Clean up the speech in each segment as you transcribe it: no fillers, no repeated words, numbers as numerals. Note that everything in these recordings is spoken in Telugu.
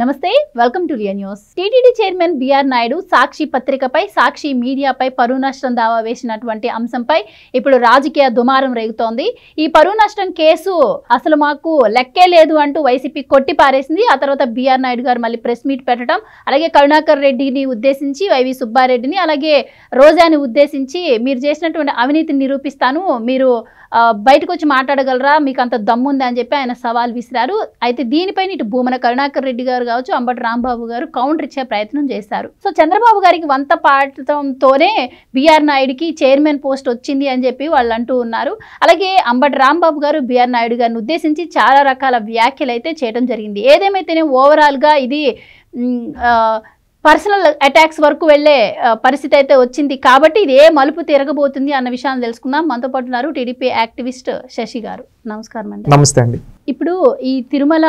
నమస్తే welcome to Riya news. TTD chairman BR Naidu Sakshi పత్రికపై సాక్షి మీడియాపై పరువు నష్టం దావా వేసినటువంటి అంశంపై ఇప్పుడు రాజకీయ దుమారం రేగుతోంది. ఈ పరువు నష్టం కేసు అసలు మాకు లెక్కే లేదు అంటూ వైసీపీ కొట్టి పారేసింది. ఆ తర్వాత బిఆర్ నాయుడు గారు మళ్ళీ ప్రెస్ మీట్ పెట్టడం, అలాగే కరుణాకర్ రెడ్డిని ఉద్దేశించి, వైవి సుబ్బారెడ్డిని, అలాగే రోజాని ఉద్దేశించి మీరు చేసినటువంటి అవినీతిని నిరూపిస్తాను, మీరు బయటకు వచ్చి మాట్లాడగలరా, మీకు అంత దమ్ముంది అని చెప్పి ఆయన సవాల్ విసిరారు. అయితే దీనిపైన ఇటు భూమన కరుణాకర్ రెడ్డి గారు కావచ్చు, అంబటి రాంబాబు గారు కౌంటర్ ఇచ్చే ప్రయత్నం చేశారు. సో చంద్రబాబు గారికి వంత పాడటంతోనే బిఆర్ నాయుడుకి చైర్మన్ పోస్ట్ వచ్చింది అని చెప్పి వాళ్ళు అంటూ ఉన్నారు. అలాగే అంబటి రాంబాబు గారు బిఆర్ నాయుడు గారిని ఉద్దేశించి చాలా రకాల వ్యాఖ్యలు అయితే చేయడం జరిగింది. ఏదేమైతేనే ఓవరాల్గా ఇది పర్సనల్ అటాక్స్ వరకు వెళ్లే పరిస్థితి అయితే వచ్చింది. కాబట్టి ఇది ఏ మలుపు తిరగబోతుంది అన్న విషయాన్ని తెలుసుకుందాం. మనతో పాటు ఉన్నారు టీడీపీ యాక్టివిస్ట్ శశి గారు. నమస్కారం అండి. నమస్తే అండి. ఇప్పుడు ఈ తిరుమల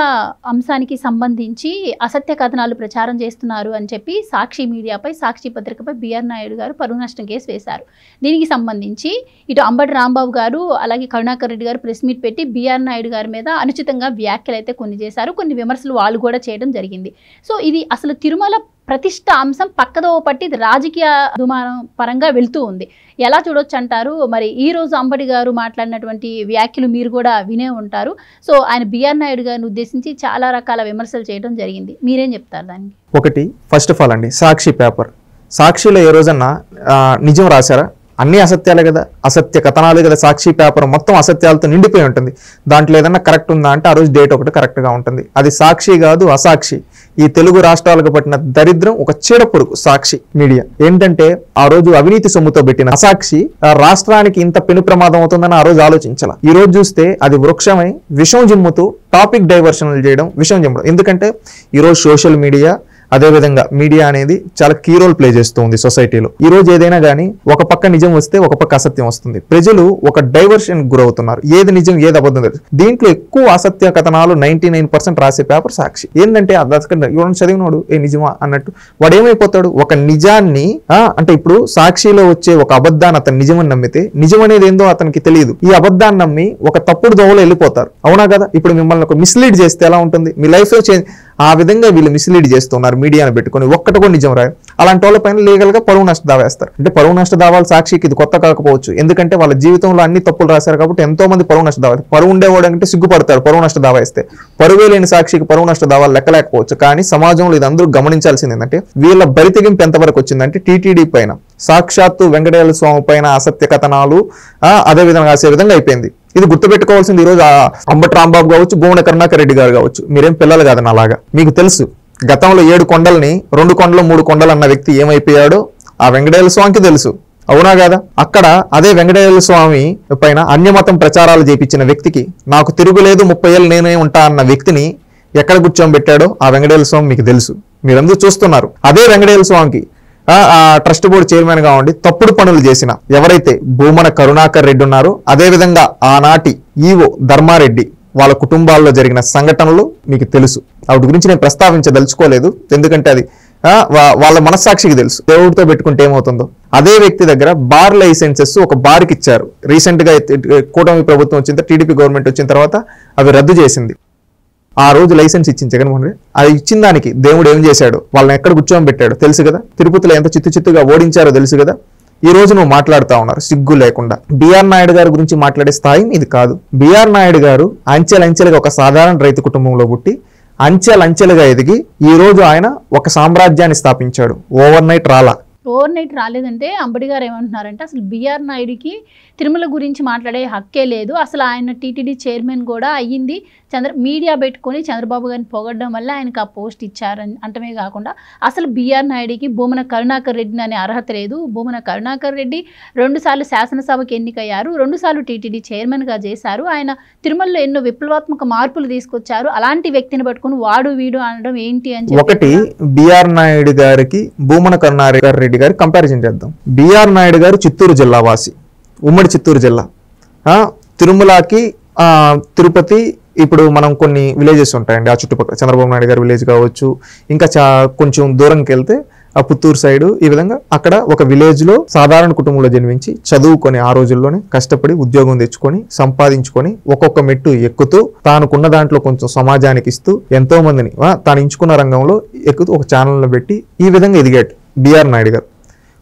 అంశానికి సంబంధించి అసత్య కథనాలు ప్రచారం చేస్తున్నారు అని చెప్పి సాక్షి మీడియాపై, సాక్షి పత్రికపై బిఆర్ నాయుడు గారు పరువు నష్టం కేసు వేశారు. దీనికి సంబంధించి ఇటు అంబటి రాంబాబు గారు అలాగే కరుణాకర్ రెడ్డి గారు ప్రెస్ మీట్ పెట్టి బిఆర్ నాయుడు గారి మీద అనుచితంగా వ్యాఖ్యలు అయితే కొన్ని చేశారు. కొన్ని విమర్శలు వాళ్ళు కూడా చేయడం జరిగింది. సో ఇది అసలు తిరుమల ప్రతిష్ట అంశం పక్కదోవ పట్టి ఇది రాజకీయ దుమారం పరంగా వెళ్తూ ఉంది. ఎలా చూడొచ్చు అంటారు? మరి ఈ రోజు అంబటి గారు మాట్లాడినటువంటి వ్యాఖ్యలు మీరు కూడా వినే ఉంటారు. సో ఆయన బిఆర్ నాయుడు గారిని ఉద్దేశించి చాలా రకాల విమర్శలు చేయడం జరిగింది. మీరేం చెప్తారు దానికి? ఒకటి, ఫస్ట్ ఆఫ్ ఆల్ అండి, సాక్షి పేపర్, సాక్షిలో ఏ రోజన్నా నిజం రాశారా? అన్ని అసత్యాలే కదా, అసత్య కథనాలే కదా. సాక్షి పేపర్ మొత్తం అసత్యాలతో నిండిపోయి ఉంటుంది. దాంట్లో ఏదన్నా కరెక్ట్ ఉందా అంటే ఆ రోజు డేట్ ఒకటి కరెక్ట్గా ఉంటుంది. అది సాక్షి కాదు, అసాక్షి. ఈ తెలుగు రాష్ట్రాలకు పట్టిన దరిద్రం ఒక చీడపురుగు సాక్షి మీడియా. ఏంటంటే ఆ రోజు అవినీతి సొమ్ముతో పెట్టిన అసాక్షి రాష్ట్రానికి ఇంత పెను ప్రమాదం అవుతుందని ఆ రోజు ఆలోచించాల. ఈ రోజు చూస్తే అది వృక్షమై విషం జిమ్ముతూ టాపిక్ డైవర్షన్లు చేయడం, విషం జిమ్మడం. ఎందుకంటే ఈరోజు సోషల్ మీడియా, అదేవిధంగా మీడియా అనేది చాలా కీ రోల్ ప్లే చేస్తుంది సొసైటీలో. ఈ రోజు ఏదైనా కానీ ఒక పక్క నిజం వస్తే ఒక పక్క అసత్యం వస్తుంది. ప్రజలు ఒక డైవర్షన్ గురవుతున్నారు. ఏది నిజం ఏది అబద్ధం తెలుసు. దీంట్లో ఎక్కువ అసత్య కథనాలు 99% రాసే పేపర్ సాక్షి. ఏంటంటే ఎవరైనా చదివినోడు ఏ నిజమా అన్నట్టు వాడు ఏమైపోతాడు? ఒక నిజాన్ని అంటే ఇప్పుడు సాక్షిలో వచ్చే ఒక అబద్ధాన్ని అతను నిజమని నమ్మితే నిజం అనేది ఏందో అతనికి తెలియదు. ఈ అబద్ధాన్ని నమ్మి ఒక తప్పుడు దోవలో వెళ్ళిపోతారు. అవునా కదా? ఇప్పుడు మిమ్మల్ని ఒక మిస్లీడ్ చేస్తే ఎలా ఉంటుంది? మీ లైఫ్ లో ఆ విధంగా వీళ్ళు మిస్లీడ్ చేస్తున్నారు మీడియాను పెట్టుకుని. ఒక్కటి కూడా నిజం రాదు. అలాంటి వాళ్ళ పైన లీగల్ గా పరువు నష్ట దావా వేస్తారు. అంటే పరువు నష్ట దావాలు సాక్షికి ఇది కొత్త కాకపోవచ్చు. ఎందుకంటే వాళ్ళ జీవితంలో అన్ని తప్పులు రాశారు కాబట్టి ఎంతో మంది పరువు నష్ట దావా. పరువు ఉండేవాడు అంటే సిగ్గుపడతారు పరువు నష్ట దావా వేస్తే. పరువే లేని సాక్షికి పరువు నష్ట దావాలు లెక్కలేకపోవచ్చు. కానీ సమాజంలో ఇది అందరూ గమనించాల్సింది ఏంటంటే వీళ్ళ బరితెగింపు ఎంతవరకు వచ్చిందంటే టీటీడీ పైన, సాక్షాత్తు వెంకటేశ్వర స్వామి పైన అసత్య కథనాలు అదే విధంగా రాసే విధంగా అయిపోయింది. ఇది గుర్తుపెట్టుకోవాల్సింది. ఈ రోజు అంబటి రాంబాబు కావచ్చు, భూమన కరుణాకర్ రెడ్డి గారు కావచ్చు, మీరేం పిల్లలు కాదని అలాగా. మీకు తెలుసు గతంలో 7 కొండల్ని 2 కొండలు 3 కొండలు అన్న వ్యక్తి ఏమైపోయాడో ఆ వెంకటేశ్వర స్వామికి తెలుసు. అవునా కదా? అక్కడ అదే వెంకటేశ్వర స్వామి పైన అన్యమతం ప్రచారాలు చేపించిన వ్యక్తికి నాకు తిరుగులేదు 30 ఏళ్ళు నేనే ఉంటా అన్న వ్యక్తిని ఎక్కడ కూర్చోబెట్టాడో ఆ వెంకటేశ్వర స్వామి మీకు తెలుసు. మీరందరూ చూస్తున్నారు. అదే వెంకటేశ్వర స్వామికి ట్రస్ట్ బోర్డు చైర్మన్ గా ఉండి తప్పుడు పనులు చేసిన ఎవరైతే భూమన కరుణాకర్ రెడ్డి ఉన్నారో, అదే విధంగా ఆనాటి ఈవో ధర్మారెడ్డి వాళ్ళ కుటుంబాల్లో జరిగిన సంఘటనలు మీకు తెలుసు. వాటి గురించి నేను ప్రస్తావించదలుచుకోలేదు. ఎందుకంటే అది వాళ్ళ మనస్సాక్షికి తెలుసు. దేవుడితో పెట్టుకుంటే ఏమవుతుందో. అదే వ్యక్తి దగ్గర బార్ లైసెన్సెస్ ఒక బార్కి ఇచ్చారు. రీసెంట్ గా కూటమి ప్రభుత్వం వచ్చిన టీడీపీ గవర్నమెంట్ వచ్చిన తర్వాత అవి రద్దు చేసింది. ఆ రోజు లైసెన్స్ ఇచ్చింది జగన్మోహన్ రెడ్డి. అది ఇచ్చిన దానికి దేవుడు ఏం చేశాడు, వాళ్ళని ఎక్కడ కూర్చోని పెట్టాడు తెలుసు కదా. తిరుపతిలో ఎంత చిత్తుగా ఓడించారో తెలుసు కదా. ఈ రోజు నువ్వు మాట్లాడుతూ ఉన్నారు సిగ్గు లేకుండా. బిఆర్ నాయుడు గారి గురించి మాట్లాడే స్థాయి ఇది కాదు. బిఆర్ నాయుడు గారు అంచెలంచెలుగా ఒక సాధారణ రైతు కుటుంబంలో పుట్టి అంచెలంచెలుగా ఎదిగి ఈ రోజు ఆయన ఒక సామ్రాజ్యాన్ని స్థాపించాడు. ఓవర్ నైట్ రాలేదంటే అంబటి గారు ఏమంటున్నారంటే అసలు బిఆర్ నాయుడుకి తిరుమల గురించి మాట్లాడే హక్కే లేదు. అసలు ఆయన టీటీడీ చైర్మన్ కూడా అయ్యింది మీడియా పెట్టుకొని చంద్రబాబు గారిని పొగడడం వల్ల ఆయనకు ఆ పోస్ట్ ఇచ్చారని అంటమే కాకుండా అసలు బిఆర్ నాయుడుకి భూమన కరుణాకర్ రెడ్డిని అనే అర్హత లేదు. భూమన కరుణాకర్ రెడ్డి 2 సార్లు శాసనసభకి ఎన్నికయ్యారు, 2 సార్లు టీటీడీ చైర్మన్గా చేశారు. ఆయన తిరుమలలో ఎన్నో విప్లవాత్మక మార్పులు తీసుకొచ్చారు. అలాంటి వ్యక్తిని పట్టుకుని వాడు వీడు అనడం ఏంటి అని చెప్పి ఒకటి బిఆర్ నాయుడు గారికి భూమన కరుణాకర్ రెడ్డి గారికి కంపారిజన్ చేద్దాం. బిఆర్ నాయుడు గారు చిత్తూరు జిల్లా వాసి, ఉమ్మడి చిత్తూరు జిల్లా. తిరుమలకి తిరుపతి ఇప్పుడు మనం కొన్ని విలేజెస్ ఉంటాయండి ఆ చుట్టుపక్కల. చంద్రబాబు నాయుడు గారి విలేజ్ కావచ్చు, ఇంకా కొంచెం దూరంకి వెళ్తే ఆ పుత్తూరు సైడ్ ఈ విధంగా అక్కడ ఒక విలేజ్ లో సాధారణ కుటుంబంలో జన్మించి చదువుకొని ఆ రోజుల్లోనే కష్టపడి ఉద్యోగం తెచ్చుకొని సంపాదించుకొని ఒక్కొక్క మెట్టు ఎక్కుతూ తానుకున్న దాంట్లో కొంచెం సమాజానికి ఇస్తూ ఎంతో మందిని తాను ఎంచుకున్న రంగంలో ఎక్కుతూ ఒక ఛానల్లో పెట్టి ఈ విధంగా ఎదిగాడు బిఆర్ నాయుడు గారు.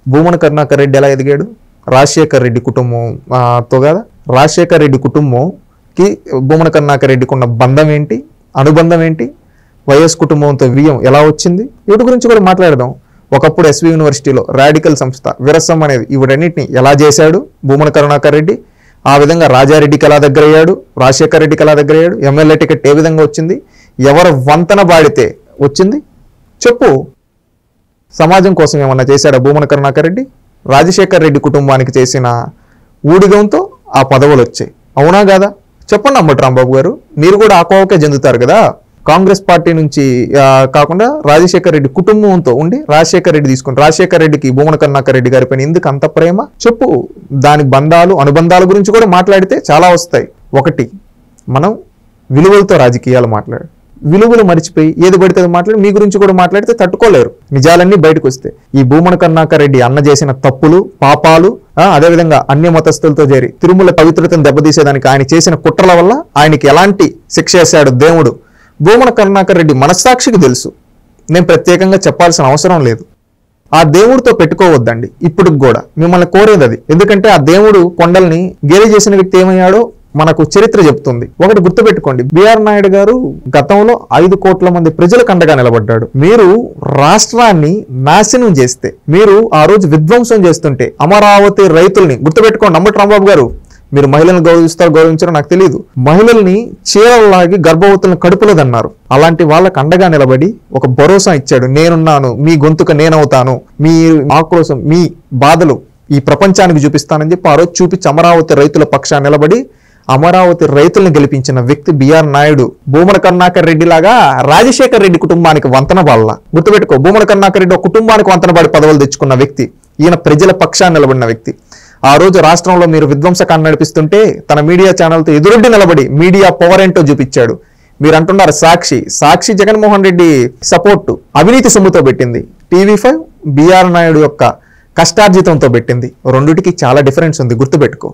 భూమన కరుణాకర్ రెడ్డి ఎలా ఎదిగాడు? రాజశేఖర్ రెడ్డి కుటుంబంతో కదా. రాజశేఖర్ రెడ్డి కుటుంబంకి భూమన కరుణాకర్ రెడ్డికి ఉన్న బంధం ఏంటి, అనుబంధం ఏంటి, వైఎస్ కుటుంబంతో వియ్యం ఎలా వచ్చింది, వీటి గురించి కూడా మాట్లాడదాం. ఒకప్పుడు ఎస్వి యూనివర్సిటీలో రాడికల్ సంస్థ విరసం అనేది వీటన్నిటిని ఎలా చేశాడు భూమన కరుణాకర్ రెడ్డి, ఆ విధంగా రాజారెడ్డికి ఎలా దగ్గర అయ్యాడు, రాజశేఖర్ రెడ్డికి ఎలా దగ్గర అయ్యాడు, ఎమ్మెల్యే టికెట్ ఏ విధంగా వచ్చింది, ఎవరు వంతన బాడితే వచ్చింది చెప్పు. సమాజం కోసం ఏమన్నా చేశాడా భూమన కరుణాకర్ రెడ్డి? రాజశేఖర్ రెడ్డి కుటుంబానికి చేసిన ఊడిగంతో ఆ పదవులు వచ్చాయి, అవునా కాదా? చెప్పండి అంబటి రాంబాబు గారు, మీరు కూడా ఆ కోవకే చెందుతారు కదా. కాంగ్రెస్ పార్టీ నుంచి కాకుండా రాజశేఖర్ రెడ్డి కుటుంబంతో ఉండి రాజశేఖర్ రెడ్డి తీసుకుని రాజశేఖర్ రెడ్డికి భూమన కరుణాకర్ రెడ్డి గారి పైన ఎందుకు అంత ప్రేమ చెప్పు. దాని బంధాలు అనుబంధాల గురించి కూడా మాట్లాడితే చాలా వస్తాయి. ఒకటి, మనం విలువలతో రాజకీయాలు మాట్లాడు, విలువలు మర్చిపోయి ఏది పడితే మాట్లాడి మీ గురించి కూడా మాట్లాడితే తట్టుకోలేరు. నిజాలన్నీ బయటకు వస్తే ఈ భూమన కరుణాకర్ రెడ్డి అన్న చేసిన తప్పులు పాపాలు, అదేవిధంగా అన్య మతస్థులతో చేరి తిరుమల పవిత్రతను దెబ్బతీసేదానికి ఆయన చేసిన కుట్రల వల్ల ఆయనకి ఎలాంటి శిక్ష వేశాడు దేవుడు భూమన కరుణాకర్ రెడ్డి మనస్సాక్షికి తెలుసు. నేను ప్రత్యేకంగా చెప్పాల్సిన అవసరం లేదు. ఆ దేవుడితో పెట్టుకోవద్దండి ఇప్పుడు కూడా, మిమ్మల్ని కోరేది అది. ఎందుకంటే ఆ దేవుడు కొండల్ని గేలి చేసిన వ్యక్తి ఏమయ్యాడో మనకు చరిత్ర చెప్తుంది. ఒకటి గుర్తుపెట్టుకోండి, బిఆర్ నాయుడు గారు గతంలో 5 కోట్ల మంది ప్రజలకు అండగా నిలబడ్డాడు. మీరు రాష్ట్రాన్ని నాశనం చేస్తే, మీరు ఆ రోజు విధ్వంసం చేస్తుంటే అమరావతి రైతుల్ని గుర్తుపెట్టుకోండి. అంబటి రాంబాబు గారు, మీరు మహిళలను గౌరవించారో నాకు తెలియదు, మహిళల్ని చీరల్లాగి గర్భవతులను కడుపులేదన్నారు. అలాంటి వాళ్ళకు అండగా నిలబడి ఒక భరోసా ఇచ్చాడు, నేనున్నాను, మీ గొంతుక నేనవుతాను, మీ ఆక్రోశం మీ బాధలు ఈ ప్రపంచానికి చూపిస్తానని చెప్పి ఆ రోజు చూపించి అమరావతి రైతుల పక్షాన్ని నిలబడి అమరావతి రైతుల్ని గెలిపించిన వ్యక్తి బిఆర్ నాయుడు. భూమన కరుణాకర్ రెడ్డి లాగా రాజశేఖర్ రెడ్డి కుటుంబానికి వంతన వాళ్ళ గుర్తుపెట్టుకో. భూమన కరుణాకర్ రెడ్డి ఒక కుటుంబానికి వంతనబడి పదవులు తెచ్చుకున్న వ్యక్తి, ఈయన ప్రజల పక్షాన్ని నిలబడిన వ్యక్తి. ఆ రోజు రాష్ట్రంలో మీరు విధ్వంసకాన్ని నడిపిస్తుంటే తన మీడియా ఛానల్తో ఎదురొడ్డి నిలబడి మీడియా పవర్ ఏంటో చూపించాడు. మీరు అంటున్నారు సాక్షి జగన్మోహన్ రెడ్డి సపోర్టు అవినీతి సొమ్ముతో పెట్టింది, టీవీ5 బిఆర్ నాయుడు యొక్క కష్టార్జితంతో పెట్టింది. రెండిటికి చాలా డిఫరెన్స్ ఉంది, గుర్తుపెట్టుకో.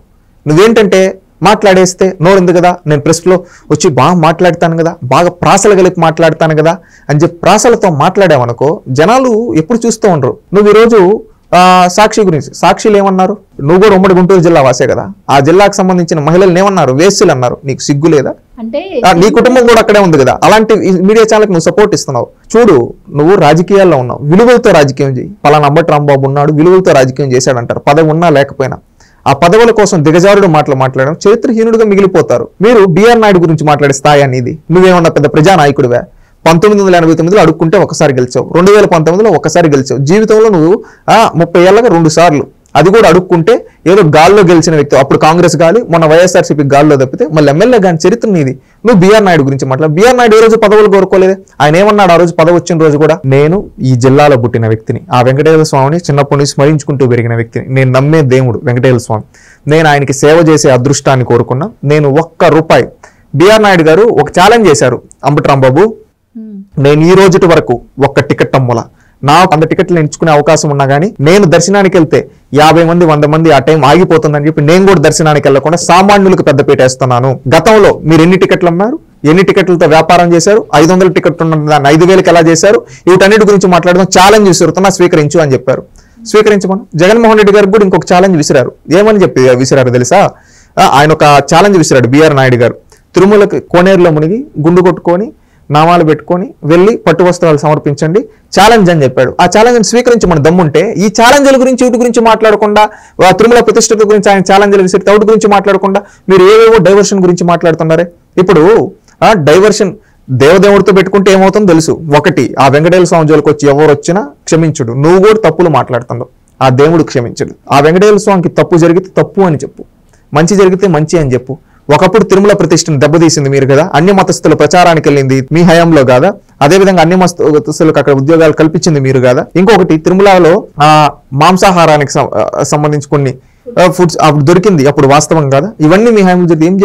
నువ్వేంటంటే మాట్లాడేస్తే నోరుంది కదా, నేను ప్రెస్లో వచ్చి బాగా మాట్లాడతాను కదా, బాగా ప్రాసలు కలిపి మాట్లాడతాను కదా అని చెప్పి ప్రాసలతో మాట్లాడావనుకో జనాలు ఎప్పుడు చూస్తూ ఉండరు. నువ్వు ఈరోజు సాక్షి గురించి, సాక్షిలు ఏమన్నారు? నువ్వు కూడా ఉమ్మడి గుంటూరు జిల్లా వాసే కదా, ఆ జిల్లాకు సంబంధించిన మహిళలు ఏమన్నారు? వేస్సులు అన్నారు. నీకు సిగ్గు లేదా? అంటే నీ కుటుంబం కూడా అక్కడే ఉంది కదా, అలాంటి మీడియా ఛానల్కి నువ్వు సపోర్ట్ ఇస్తున్నావు. చూడు, నువ్వు రాజకీయాల్లో ఉన్నావు, విలువలతో రాజకీయం చేయి. పలానా అంబటి రాంబాబు ఉన్నాడు, విలువలతో రాజకీయం చేశాడంటారు. పదవి ఉన్నా లేకపోయినా ఆ పదవుల కోసం దిగజారుడు మాటలు చరిత్రహీనుడుగా మిగిలిపోతారు. మీరు బిఆర్ నాయుడు గురించి మాట్లాడే స్థాయి అనేది, నువ్వేమన్నా పెద్ద ప్రజానాయకుడివే? 1989లో అడుక్కుంటే ఒకసారి గెలిచావు, 2019లో ఒకసారి గెలిచావు. జీవితంలో నువ్వు 30 ఏళ్ళగా 2 సార్లు, అది కూడా అడుక్కుంటే ఏదో గాల్లో గెలిచిన వ్యక్తి. అప్పుడు కాంగ్రెస్ గాలి, మొన్న వైఎస్ఆర్సీపీ గాల్లో తప్పితే మళ్ళీ ఎమ్మెల్యే గాని చరిత్ర నీది. నువ్వు బిఆర్ నాయుడు గురించి మాట్లాడు. బిఆర్ నాయుడు ఏ రోజు పదవులు కోరుకోలేదే. ఆయన ఏమన్నాడు ఆ రోజు పదవి వచ్చిన రోజు కూడా? నేను ఈ జిల్లాలో పుట్టిన వ్యక్తిని, ఆ వెంకటేశ్వర స్వామిని చిన్నప్పటి నుంచి స్మరించుకుంటూ పెరిగిన వ్యక్తిని, నేను నమ్మే దేవుడు వెంకటేశ్వర స్వామి, నేను ఆయనకి సేవ చేసే అదృష్టాన్ని కోరుకున్నా. నేను ₹1 బిఆర్ నాయుడు గారు ఒక ఛాలెంజ్ చేశారు, అంబటి రాంబాబు, నేను ఈ రోజు వరకు 1 టికెట్ అమ్ములా, నాకు 100 టికెట్లు ఎంచుకునే అవకాశం ఉన్నా కానీ నేను దర్శనానికి వెళ్తే 50 మంది 100 మంది ఆ టైం ఆగిపోతుందని చెప్పి నేను కూడా దర్శనానికి వెళ్లకుండా సామాన్యులకు పెద్దపీట వేస్తున్నాను. గతంలో మీరు ఎన్ని టికెట్లు అమ్మారు, ఎన్ని టికెట్లతో వ్యాపారం చేశారు, 500 టికెట్లు ఉన్న దాన్ని 5000కి ఎలా చేశారు, వీటన్నిటి గురించి మాట్లాడడం ఛాలెంజ్ విసురుతున్నా, స్వీకరించు అని చెప్పారు. స్వీకరించమని జగన్మోహన్ రెడ్డి గారికి కూడా ఇంకొక ఛాలెంజ్ విసిరారు. ఏమని చెప్పి విసిరారు తెలుసా? ఆయన ఒక ఛాలెంజ్ విసిరాడు బిఆర్ నాయుడు గారు. తిరుమలకి కోనేరులో మునిగి గుండు కొట్టుకొని నామాలు పెట్టుకొని వెళ్ళి పట్టు వస్త్రాలు సమర్పించండి ఛాలెంజ్ అని చెప్పాడు. ఆ ఛాలెంజ్ స్వీకరించమని దమ్ముంటే ఈ ఛాలెంజ్ల గురించి వీటి గురించి మాట్లాడకుండా, తిరుమల ప్రతిష్టత గురించి ఆయన ఛాలెంజ్లు విసిరితే వాటి గురించి మాట్లాడకుండా మీరు ఏవేవో డైవర్షన్ గురించి మాట్లాడుతున్నారే. ఇప్పుడు డైవర్షన్ దేవదేవుడితో పెట్టుకుంటే ఏమవుతుందో తెలుసు. ఒకటి, ఆ వెంకటేశ్వర స్వామి జోలికి వచ్చి ఎవరు వచ్చినా క్షమించుడు, నువ్వు కూడా తప్పులు మాట్లాడుతున్నావు, ఆ దేవుడు క్షమించడు. ఆ వెంకటేశ్వర స్వామికి తప్పు జరిగితే తప్పు అని చెప్పు, మంచి జరిగితే మంచి అని చెప్పు. ఒకప్పుడు తిరుమల ప్రతిష్టను దెబ్బతీసింది మీరు కదా, అన్య మతస్థుల ప్రచారానికి వెళ్ళింది మీ హయాంలో కాదా? అదేవిధంగా అన్య మతస్థులకు అక్కడ ఉద్యోగాలు కల్పించింది మీరు కాదా? ఇంకొకటి, తిరుమలలో మాంసాహారానికి సంబంధించి కొన్ని ఫుడ్స్ అప్పుడు దొరికింది, అప్పుడు వాస్తవం కాదా? ఇవన్నీ మీ హయాంలో ఏం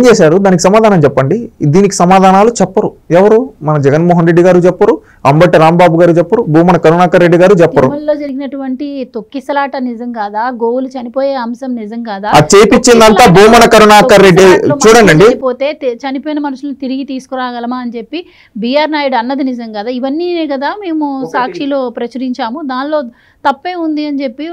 చేశారు దానికి సమాధానం చెప్పండి. దీనికి సమాధానాలు చెప్పరు ఎవరు? మన జగన్మోహన్ రెడ్డి గారు చెప్పరు, అంబటి రాంబాబు గారు చెప్పరు, భూమన కరుణాకర్ రెడ్డి గారు చెప్పరు. తిరుమలలో జరిగినటువంటి తొక్కిసలాట నిజం కాదా? గోవులు చనిపోయే అంశం నిజం కాదా? అది చేపించిందంతా భూమన కరుణాకర్ రెడ్డి. చూడండి, పోతే చనిపోయిన మనుషులను తిరిగి తీసుకురాగలమా అని చెప్పి బిఆర్ నాయుడు అన్నది నిజం కదా? ఇవన్నీ కదా మేము సాక్షిలో ప్రచురించాము, దానిలో తప్పే ఉంది అని చెప్పి.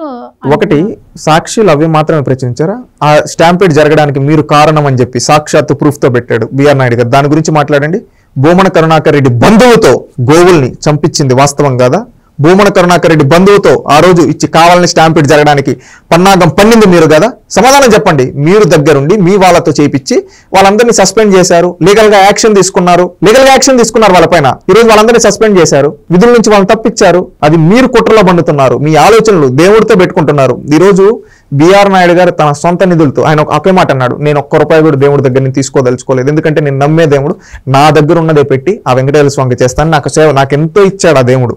ఒకటి, సాక్షులు అవి మాత్రమే ప్రచురించారా? ఆ స్టాంపేడ్ జరగడానికి మీరు కారణం అని చెప్పి సాక్షాత్తు ప్రూఫ్ తో పెట్టాడు బిఆర్ నాయుడు గారు. దాని గురించి మాట్లాడండి. భూమన కరుణాకర్ రెడ్డి బంధువుతో గోవుల్ని చంపించింది వాస్తవం కాదా? భూమన కరుణాకర్ రెడ్డి బంధువుతో ఆ రోజు ఇచ్చి కావాలని స్టాంపేడ్ జరగడానికి పన్నాగం పన్నింది మీరు కదా? సమాధానం చెప్పండి. మీరు దగ్గరుండి మీ వాళ్ళతో చేపించి వాళ్ళందరినీ సస్పెండ్ చేశారు, లీగల్ గా యాక్షన్ తీసుకున్నారు వాళ్ళపైన. ఈ రోజు వాళ్ళందరినీ సస్పెండ్ చేశారు, విధుల నుంచి వాళ్ళని తప్పించారు. అది మీరు కుట్రలో బండుతున్నారు, మీ ఆలోచనలు దేవుడితో పెట్టుకుంటున్నారు. ఈ రోజు బిఆర్ నాయుడు గారు తన సొంత నిధులతో ఆయన ఒకే మాట అన్నాడు, నేను ఒక్క రూపాయి కూడా దేవుడి దగ్గర నుంచి తీసుకోదలుచుకోలేదు, ఎందుకంటే నేను నమ్మే దేవుడు నా దగ్గర ఉన్నదే పెట్టి ఆ వెంకటేశ్వర స్వామికి చేస్తాను, నాకు సేవ నాకు ఎంతో ఇచ్చాడు ఆ దేవుడు.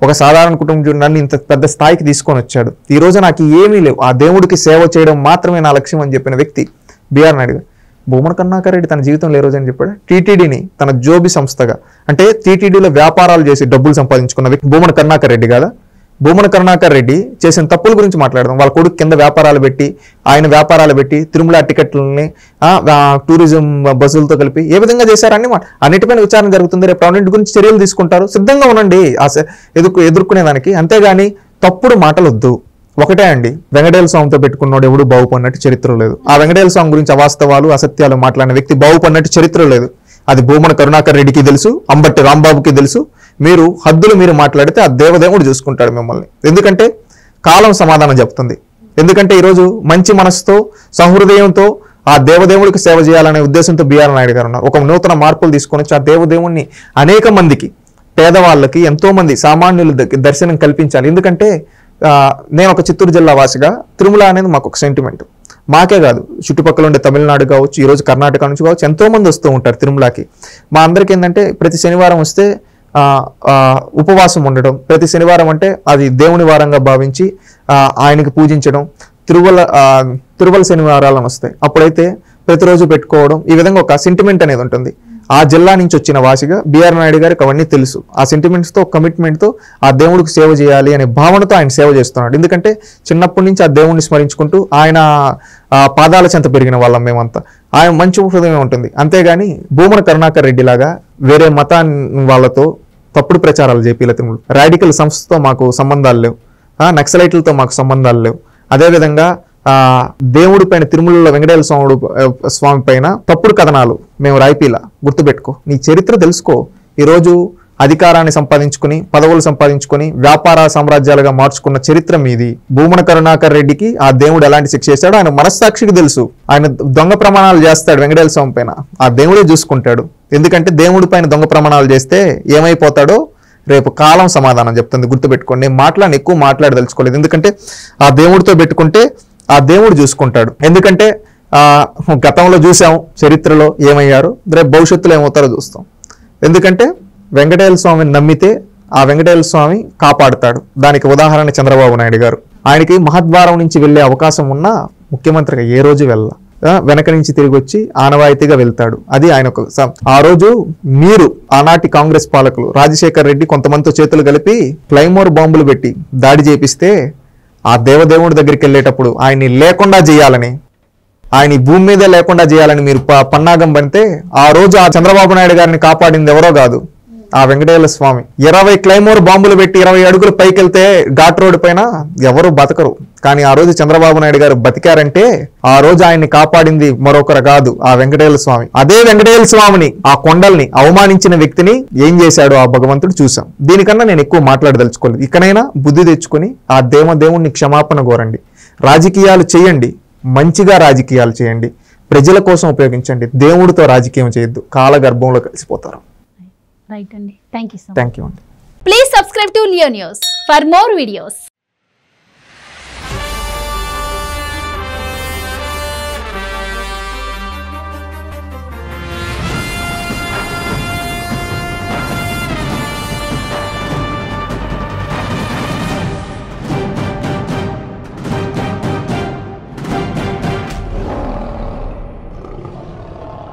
ఒక సాధారణ కుటుంబం నన్ను ఇంత పెద్ద స్థాయికి తీసుకొని వచ్చాడు, ఈ రోజు నాకు ఏమీ లేవు, ఆ దేవుడికి సేవ చేయడం మాత్రమే నా లక్ష్యం అని చెప్పిన వ్యక్తి బిఆర్ నాయుడు గారు. భూమన కరుణాకర్ రెడ్డి తన జీవితంలో ఏ రోజు అని చెప్పాడు? టీటీడీని తన జోబి సంస్థగా, అంటే టీటీడీలో వ్యాపారాలు చేసి డబ్బులు సంపాదించుకున్న వ్యక్తి భూమన కరుణాకర్ రెడ్డి కాదా? భూమన కరుణాకర్ రెడ్డి చేసిన తప్పుల గురించి మాట్లాడదాం. వాళ్ళ కొడుకు కింద వ్యాపారాలు పెట్టి, ఆయన వ్యాపారాలు పెట్టి, తిరుమల టికెట్లని టూరిజం బస్సులతో కలిపి ఏ విధంగా చేశారని అన్నిటిపైన విచారణ జరుగుతుంది. రేపు అన్నింటి గురించి చర్యలు తీసుకుంటారు, సిద్ధంగా ఉండండి ఎదుర్కొనేదానికి. అంతేగాని తప్పుడు మాటలు వద్దు. ఒకటే అండి, వెంకటేశ్వర స్వామితో పెట్టుకున్నోడు ఎవడు బాగుపడినట్టు చరిత్ర లేదు. ఆ వెంకటేశ్వర స్వామి గురించి అవాస్తవాలు అసత్యాలు మాట్లాడిన వ్యక్తి బాగుపడినట్టు చరిత్ర లేదు. అది భూమన కరుణాకర్ రెడ్డికి తెలుసు, అంబట్టి రాంబాబుకి తెలుసు. మీరు హద్దులు మీరు మాట్లాడితే ఆ దేవదేవుడు చూసుకుంటాడు మిమ్మల్ని. ఎందుకంటే కాలం సమాధానం చెప్తుంది. ఎందుకంటే ఈరోజు మంచి మనసుతో సహృదయంతో ఆ దేవదేవుడికి సేవ చేయాలనే ఉద్దేశంతో బిఆర్ నాయుడు గారు ఉన్నారు. ఒక నూతన మార్పులు తీసుకొని వచ్చి ఆ దేవదేవుడిని అనేక మందికి, పేదవాళ్ళకి, ఎంతో మంది సామాన్యుల దర్శనం కల్పించాలి. ఎందుకంటే నేను ఒక చిత్తూరు జిల్లా వాసిగా తిరుమల అనేది మాకు ఒక సెంటిమెంట్. మాకే కాదు, చుట్టుపక్కల ఉండే తమిళనాడు కావచ్చు, ఈరోజు కర్ణాటక నుంచి కావచ్చు, ఎంతో మంది వస్తూ ఉంటారు తిరుమలకి. మా అందరికీ ఏంటంటే ప్రతి శనివారం వస్తే ఉపవాసం ఉండడం, ప్రతి శనివారం అంటే అది దేవుని వారంగా భావించి ఆయనకి పూజించడం, తిరువల శనివారాలను వస్తాయి, అప్పుడైతే ప్రతిరోజు పెట్టుకోవడం, ఈ విధంగా ఒక సెంటిమెంట్ అనేది ఉంటుంది. ఆ జిల్లా నుంచి వచ్చిన వాసిగా బిఆర్ నాయుడు గారికి అవన్నీ తెలుసు. ఆ సెంటిమెంట్స్తో, కమిట్మెంట్తో ఆ దేవుడికి సేవ చేయాలి అనే భావనతో ఆయన సేవ చేస్తున్నాడు. ఎందుకంటే చిన్నప్పటి నుంచి ఆ దేవుడిని స్మరించుకుంటూ ఆయన పాదాల చెంత పెరిగిన వాళ్ళం మేమంతా. ఆయన మంచి హృదయం ఉంటుంది. అంతేగాని భూమన కరుణాకర్ రెడ్డి లాగా వేరే మతాన్ని వాళ్ళతో తప్పుడు ప్రచారాలు చేపిల తిరుమల రాడికల్ సంస్థతో మాకు సంబంధాలు లేవు, నక్సలైట్లతో మాకు సంబంధాలు లేవు. అదేవిధంగా దేవుడి పైన, తిరుమలలో వెంకటేశ్వర స్వామి పైన తప్పుడు కథనాలు మేము రాయిపీలా. గుర్తుపెట్టుకో, నీ చరిత్ర తెలుసుకో. ఈరోజు అధికారాన్ని సంపాదించుకుని, పదవులు సంపాదించుకుని, వ్యాపార సామ్రాజ్యాలుగా మార్చుకున్న చరిత్ర మీది. భూమన కరుణాకర్ రెడ్డికి ఆ దేవుడు ఎలాంటి శిక్ష చేశాడో ఆయన మనస్సాక్షికి తెలుసు. ఆయన దొంగ ప్రమాణాలు చేస్తాడు వెంకటేశ్వర స్వామి పైన, ఆ దేవుడే చూసుకుంటాడు. ఎందుకంటే దేవుడి పైన దొంగ ప్రమాణాలు చేస్తే ఏమైపోతాడో రేపు కాలం సమాధానం చెప్తుంది. గుర్తుపెట్టుకోండి. నేను ఎక్కువ మాట్లాడదలుచుకోలేదు, ఎందుకంటే ఆ దేవుడితో పెట్టుకుంటే ఆ దేవుడు చూసుకుంటాడు. ఎందుకంటే గతంలో చూసాం, చరిత్రలో ఏమయ్యారు, రేపు భవిష్యత్తులో ఏమవుతారో చూస్తాం. ఎందుకంటే వెంకటేశ్వర స్వామిని నమ్మితే ఆ వెంకటేశ్వర స్వామి కాపాడుతాడు. దానికి ఉదాహరణ చంద్రబాబు నాయుడు గారు. ఆయనకి మహద్వారం నుంచి వెళ్లే అవకాశం ఉన్నా ముఖ్యమంత్రిగా ఏ రోజు వెనక నుంచి తిరిగి వచ్చి ఆనవాయితీగా వెళ్తాడు. అది ఆయన ఆ రోజు మీరు ఆనాటి కాంగ్రెస్ పాలకులు రాజశేఖర్ రెడ్డి కొంతమందితో చేతులు కలిపి క్లైమోర్ బాంబులు పెట్టి దాడి చేపిస్తే ఆ దేవదేవుడి దగ్గరికి వెళ్ళేటప్పుడు ఆయన్ని లేకుండా చేయాలని, ఆయన భూమి మీదే లేకుండా చేయాలని మీరు పన్నాగం పడితే ఆ రోజు ఆ చంద్రబాబు నాయుడు గారిని కాపాడింది ఎవరో కాదు, ఆ వెంకటేశ్వర స్వామి. 20 క్లైమోర్ బాంబులు పెట్టి 20 అడుగులు పైకి వెళ్తే ఘాట్ రోడ్డు పైన ఎవరు బతకరు. కానీ ఆ రోజు చంద్రబాబు నాయుడు గారు బతికారంటే ఆ రోజు ఆయన్ని కాపాడింది మరొకరు కాదు, ఆ వెంకటేశ్వర స్వామి. అదే వెంకటేశ్వర స్వామిని, ఆ కొండల్ని అవమానించిన వ్యక్తిని ఏం చేశాడు ఆ భగవంతుడు చూసాం. దీనికన్నా నేను ఎక్కువ మాట్లాడదలుచుకోలేదు. ఇకనైనా బుద్ధి తెచ్చుకొని ఆ దేవుణ్ణి క్షమాపణ కోరండి. రాజకీయాలు చేయండి, మంచిగా రాజకీయాలు చేయండి, ప్రజల కోసం ఉపయోగించండి. దేవుడితో రాజకీయం చేయొద్దు, కాలగర్భంలో కలిసిపోతారు. రైట్ అండి, థ్యాంక్ యూ అండి. Please subscribe to Leo news for more videos.